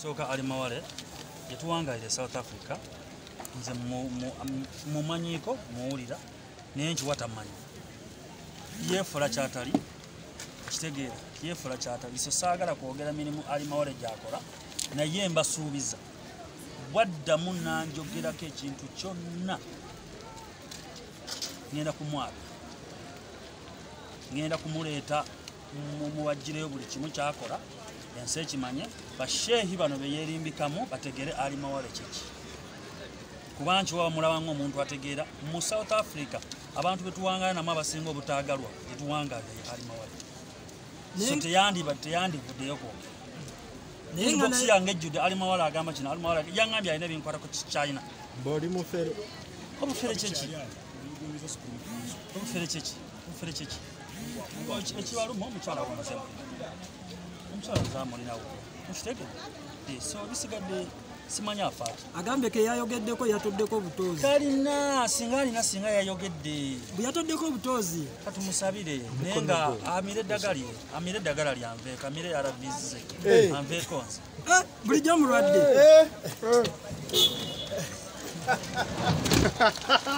Soka ali mawale yetuwangaire South Africa nze mumanyiko muwulira nenki watamanyi yefula kyatali kitegeera yefula kyatali so saagala kwogera mirimu ali mawale gyakola naye mbasuubiza bwaddamu nanjogerako ekintu kyonna ngenda kumwaka ngenda kumuleeta muwagireyo buli kimu kyakola ensi ekimanye basheehi bano beyerimbikamu bategere ali mawale kiki kubanki waba mulabanga omuntu ategeera mu South Africa abantu betuwangala namu abasinga obutaagalwa tetuwangala ali mawale so teyandivuddeyo kwogera inbox yange ejjudde ali mawale agamba kino ali mawale yangambye alina ebinkwatako China mboli mufere obufere kiki obufere kiki obufere kiki ekibaluma omukyala wamuze omukyala zamulinawo mukitegere so bisigadde simanya afaaki agambe ke yayogeddeko yatoddeko obutozi kalina singa yayogedde bwe yatoddeko obutozi katumusabire naye nga amire eddagala lyanveeko amire yarabize anveeko nze bulijjo mulwadde